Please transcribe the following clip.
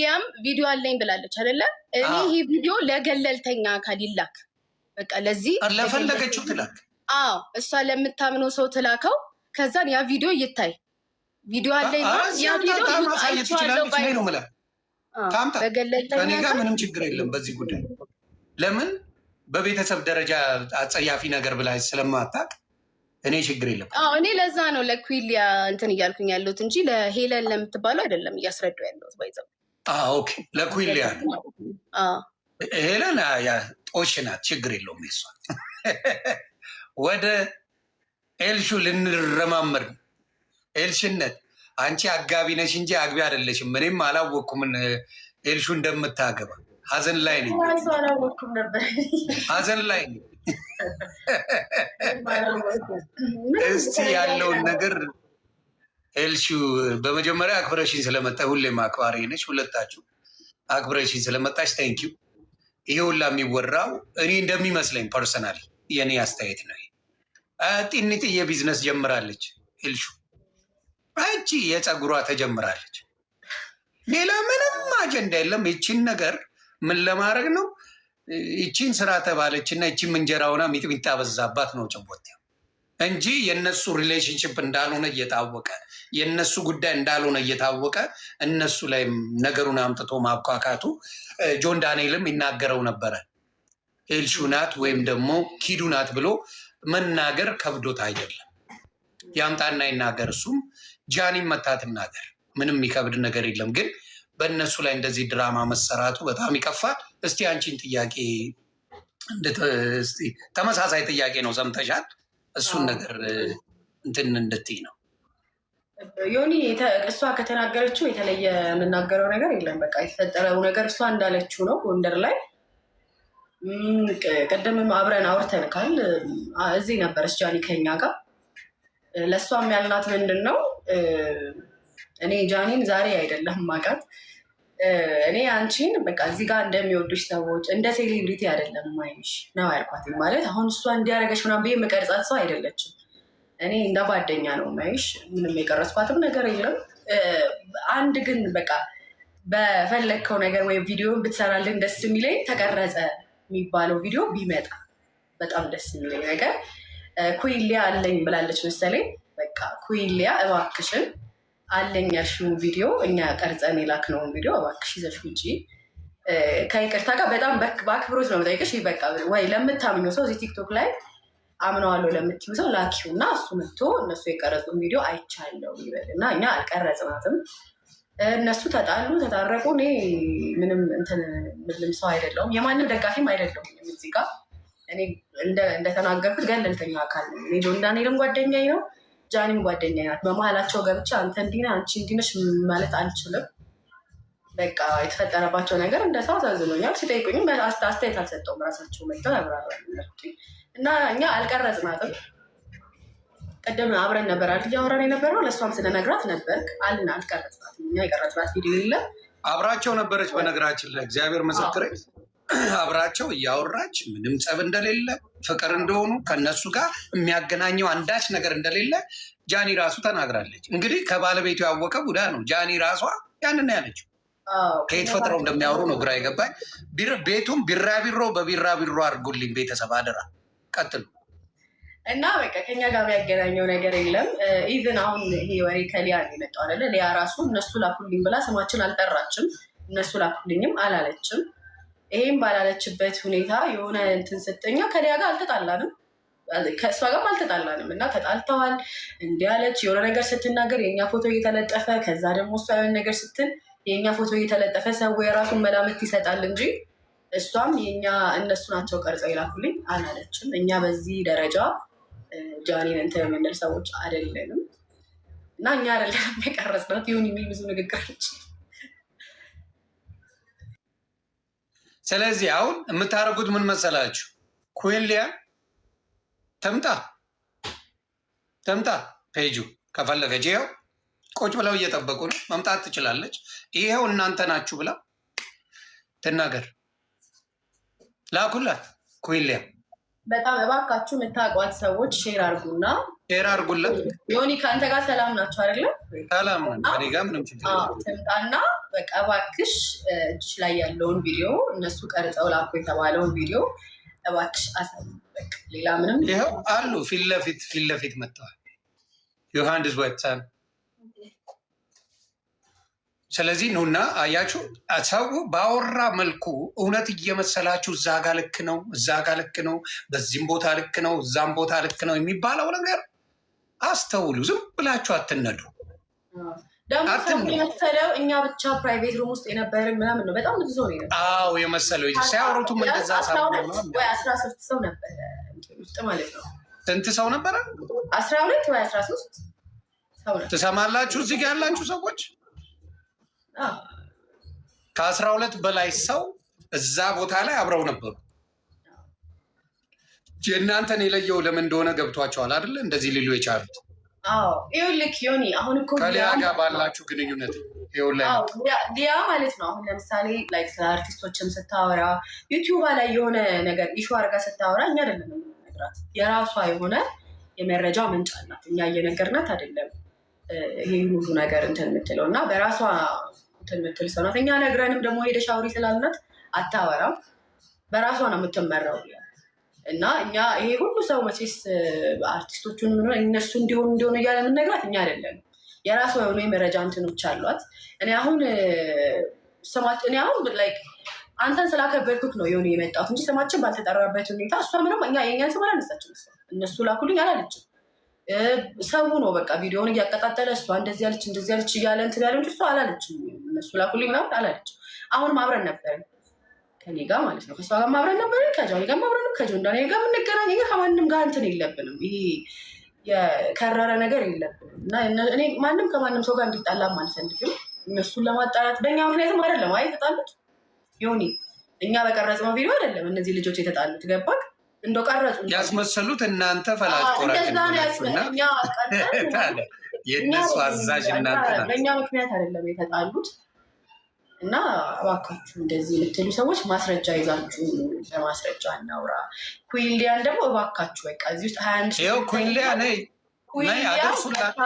ኩዊሊያም ቪዲዮ አለኝ ብላለች አይደለ? እኔ ይሄ ቪዲዮ ለገለልተኛ አካል ይላክ። በቃ ለዚህ ለፈለገችው ትላክ። አዎ እሷ ለምታምነው ሰው ትላከው። ከዛን ያ ቪዲዮ ይታይ። ቪዲዮ አለኝ ያ ቪዲዮ አይቻለሁ ባይ ነው ማለት ታምጣ። ከኔ ጋር ምንም ችግር የለም በዚህ ጉዳይ። ለምን በቤተሰብ ደረጃ አጸያፊ ነገር ብላ ስለማታውቅ እኔ ችግር የለም። እኔ ለዛ ነው ለኩዊሊያ እንትን እያልኩኝ ያለሁት እንጂ ለሄለን ለምትባለው አይደለም እያስረዳሁ ያለሁት። ባይዘው ኦኬ፣ ለኩዊሊያ ሄለን ጦሽ ናት፣ ችግር የለውም። የሷ ወደ ኤልሹ ልንረማመድ። ኤልሽነት አንቺ አጋቢ ነሽ እንጂ አግቢ አይደለሽም። እኔም አላወቅኩም ኤልሹ እንደምታገባ። ሀዘን ላይ ነኝ፣ ሀዘን ላይ ነኝ። እስቲ ያለውን ነገር ኤልሹ በመጀመሪያ አክብረሽኝ ስለመጣ፣ ሁሌም አክባሪ ነሽ። ሁለታችሁ አክብረሽኝ ስለመጣሽ ታንኪዩ። ይሄ ሁላ የሚወራው እኔ እንደሚመስለኝ ፐርሰናሊ የእኔ አስተያየት ነው። ጢኒጥ የቢዝነስ ጀምራለች ኤልሹ። አንቺ የፀጉሯ ተጀምራለች። ሌላ ምንም አጀንዳ የለም። ይቺን ነገር ምን ለማድረግ ነው? ይቺን ስራ ተባለች እና ይቺም እንጀራ ሆና ሚጥሚጣ በዛባት ነው ጭቦት እንጂ የእነሱ ሪሌሽንሽፕ እንዳልሆነ እየታወቀ የእነሱ ጉዳይ እንዳልሆነ እየታወቀ እነሱ ላይ ነገሩን አምጥቶ ማብኳካቱ ጆን ዳንኤልም ይናገረው ነበረ። ኤልሹ ናት ወይም ደግሞ ኪዱ ናት ብሎ መናገር ከብዶት አይደለም። ያምጣና ይናገር። እሱም ጃኒም መታ ትናገር። ምንም የሚከብድ ነገር የለም። ግን በእነሱ ላይ እንደዚህ ድራማ መሰራቱ በጣም ይቀፋል። እስቲ አንቺን ጥያቄ ተመሳሳይ ጥያቄ ነው፣ ሰምተሻል? እሱን ነገር እንትን እንድትይ ነው ዮኒ። እሷ ከተናገረችው የተለየ የምናገረው ነገር የለም። በቃ የተፈጠረው ነገር እሷ እንዳለችው ነው። ጎንደር ላይ ቀደምም አብረን አውርተንካል። እዚህ ነበረች ጃኒ ከኛ ጋር። ለእሷም ያልናት ምንድን ነው፣ እኔ ጃኒን ዛሬ አይደለም ማቃት፣ እኔ አንቺን በቃ እዚህ ጋር እንደሚወዱሽ ሰዎች እንደ ሴሌብሪቲ አይደለም ማይሽ ነው ያልኳት። ማለት አሁን እሷ እንዲያደረገች ምናምን ብዬ የምቀርጻት ሰው አይደለችም። እኔ እንደ ጓደኛ ነው ማይሽ። ምንም የቀረጽኳትም ነገር የለም። አንድ ግን በቃ በፈለግከው ነገር ወይም ቪዲዮን ብትሰራልን ደስ የሚለኝ ተቀረጸ የሚባለው ቪዲዮ ቢመጣ በጣም ደስ የሚለኝ ነገር። ኩዊሊያ አለኝ ብላለች መሰለኝ። በቃ ኩዊሊያ እባክሽን አለኝ ያልሽውን ቪዲዮ እኛ ቀርጸን የላክነውን ቪዲዮ እባክሽ ይዘሽ ውጪ። ከይቅርታ ጋር በጣም በአክብሮት ነው የምጠይቅሽ። በቃ ወይ ለምታምኘው ሰው እዚህ ቲክቶክ ላይ አምነዋለሁ ለምትዩ ሰው ላኪው እና እሱ መጥቶ እነሱ የቀረጹን ቪዲዮ አይቻለው ይበል እና እኛ አልቀረጽናትም። እነሱ ተጣሉ ተታረቁ። እኔ ምንም እንትን ምንም ሰው አይደለሁም፣ የማንም ደጋፊም አይደለሁም። እዚህ ጋር እኔ እንደተናገርኩት ገለልተኛ አካል ነው። እኔ ጆን ዳንኤልም ጓደኛዬ ነው፣ ጃኒም ጓደኛዬ ናት። በመሀላቸው ገብቼ አንተ እንዲህ ነህ አንቺ እንዲህ ነሽ ማለት አልችልም። በቃ የተፈጠረባቸው ነገር እንደ ሰው አሳዝኖኛል። ሲጠይቁኝም አስተያየት አልሰጠውም። ራሳቸው መጥተው ያብራራሉ እና እኛ አልቀረጽናትም። ቀደም አብረን ነበር አይደል እያወራን የነበረው። ለእሷም ስለነግራት ነበር አልና አልቀረጽናትም። እኛ የቀረጽናት ቪዲዮ የለም። አብራቸው ነበረች። በነገራችን ላይ እግዚአብሔር ምስክር አብራቸው እያወራች ምንም ጸብ እንደሌለ ፍቅር እንደሆኑ ከነሱ ጋር የሚያገናኘው አንዳች ነገር እንደሌለ ጃኒ ራሱ ተናግራለች። እንግዲህ ከባለቤቱ ያወቀ ጉዳ ነው። ጃኒ ራሷ ያንን ያለችው ከየት ፈጥረው እንደሚያወሩ ነው ግራ የገባኝ። ቤቱም ቢራቢሮ በቢራቢሮ አድርጉልኝ ቤተሰብ አደራ። ቀጥሉ እና በቃ ከኛ ጋር የሚያገናኘው ነገር የለም። ኢቭን አሁን ይሄ ወሬ ከሊያ የመጣው አይደለ? ሊያ ራሱ እነሱ ላኩልኝ ብላ ስማችን አልጠራችም። እነሱ ላኩልኝም አላለችም። ይሄም ባላለችበት ሁኔታ የሆነ እንትን ስተኛ ከሊያ ጋር አልተጣላንም፣ ከእሷ ጋርም አልተጣላንም። እና ተጣልተዋል እንዲህ አለች የሆነ ነገር ስትናገር የእኛ ፎቶ እየተለጠፈ ከዛ ደግሞ እሷ የሆነ ነገር ስትል የእኛ ፎቶ እየተለጠፈ ሰው የራሱን መላምት ይሰጣል እንጂ እሷም የኛ እነሱ ናቸው ቀርጸው ይላኩልኝ አላለችም። እኛ በዚህ ደረጃ ጃኒን እንትን የምንል ሰዎች አይደለንም እና እኛ አይደለም የቀረጽናት። ይሁን የሚል ብዙ ንግግሮች። ስለዚህ አሁን የምታደርጉት ምን መሰላችሁ? ኩዊሊያ ተምጣ ፔጁ ከፈለገች ይኸው ቁጭ ብለው እየጠበቁ ነው። መምጣት ትችላለች። ይኸው እናንተ ናችሁ ብላ ትናገር። ላኩላት ኩዊሊያ። በጣም እባካችሁ የምታውቋት ሰዎች ሼር አድርጉና ሼር አድርጉለት። ዮኒ ከአንተ ጋር ሰላም ናቸው አይደለ? ሰላም ነን። ከእኔ ጋር ምንም ችግር የለም። ትምጣና በቃ እባክሽ እጅሽ ላይ ያለውን ቪዲዮ እነሱ ቀርጸው ላኩ የተባለውን ቪዲዮ እባክሽ አሳይ። በቃ ሌላ ምንም ይኸው አሉ ፊት ለፊት መጥተዋል። ዮሐንስ ወጥተን ስለዚህ ነውና አያችሁ፣ ሰው ባወራ መልኩ እውነት እየመሰላችሁ እዛ ጋ ልክ ነው፣ እዛ ጋ ልክ ነው፣ በዚህም ቦታ ልክ ነው፣ እዛም ቦታ ልክ ነው የሚባለው ነገር አስተውሉ። ዝም ብላችሁ አትነዱ። ደግሞ የመሰለው እኛ ብቻ ፕራይቬት ሩም ውስጥ የነበርን ምናምን ነው። በጣም ብዙ ሰው ነው። አዎ የመሰለው ሲያወሩትም እንደዛ ወይ 13 ሰው ነበረ ውስጥ ማለት ነው። ስንት ሰው ነበረ? 12 ወይ 13 ሰው ነው። ትሰማላችሁ? እዚህ ጋ ያላችሁ ሰዎች ከ12 በላይ ሰው እዛ ቦታ ላይ አብረው ነበሩ። የእናንተን የለየው ለምን እንደሆነ ገብቷቸዋል አይደለ? እንደዚህ ሊሉ የቻሉት ይኸውልህ ዮኒ፣ አሁን እኮ ከሊያ ጋር ባላችሁ ግንኙነት ሊያ ማለት ነው። አሁን ለምሳሌ ላይክ ስለ አርቲስቶችም ስታወራ ዩቲዩባ ላይ የሆነ ነገር ኢሹ አድርጋ ስታወራ እኛ አይደለም የምንነግራት፣ የራሷ የሆነ የመረጃ ምንጭ አላት። እኛ እየነገርናት አይደለም ይሄ ሁሉ ነገር እንትን የምትለው እና በራሷ እንትን የምትል ሰው ናት። እኛ ነግረንም ደግሞ ሄደሽ አውሪ ስላልናት አታወራም፣ በራሷ ነው የምትመራው። እና እኛ ይሄ ሁሉ ሰው መቼስ አርቲስቶቹን እነሱ እንዲሆኑ እያለ የምንነግራት እኛ አይደለም። የራሷ የሆኑ የመረጃ እንትኖች አሏት። እኔ አሁን ላይክ አንተን ስላከበርኩት ነው የሆነ የመጣሁት እንጂ ስማችን ባልተጠራበት ሁኔታ እሷ ምንም እኛ የኛን ስም አላነሳችም። እነሱ ላኩልኝ አላለችም። ሰው ነው በቃ ቪዲዮውን እያቀጣጠለ እሷ እንደዚህ ያለች እያለ እንትን ያለ እንጂ እሷ አላለችም። እነሱ ላኩልኝ ምናምን አላለችም። አሁንም አብረን ነበርን ከኔ ጋር ማለት ነው። ከእሷ ጋር አብረን ነበርን፣ ከጆኒ ጋር አብረን ከጆንዳኔ ጋር የምንገናኝ ከማንም ጋር እንትን የለብንም። ይሄ የከረረ ነገር የለብንም እና እኔ ማንም ከማንም ሰው ጋር እንዲጣላም አልፈልግም። እነሱን ለማጣላት በእኛ ምክንያትም አይደለም የተጣሉት ዮኒ፣ እኛ በቀረጽነው ቪዲዮ አይደለም እነዚህ ልጆች የተጣሉት። ገባክ? እንደው ቀረጹ ያስመሰሉት እናንተ ፈላጭ የእነሱ አዛዥ እናንተ ናችሁ። በእኛ ምክንያት አይደለም የተጣሉት። እና እባካችሁ እንደዚህ የምትሉ ሰዎች ማስረጃ ይዛችሁ በማስረጃ እናውራ። ኩዊሊያን ደግሞ እባካችሁ በቃ እዚህ ውስጥ 21 ኩዊሊያ ነይ አደርሱላት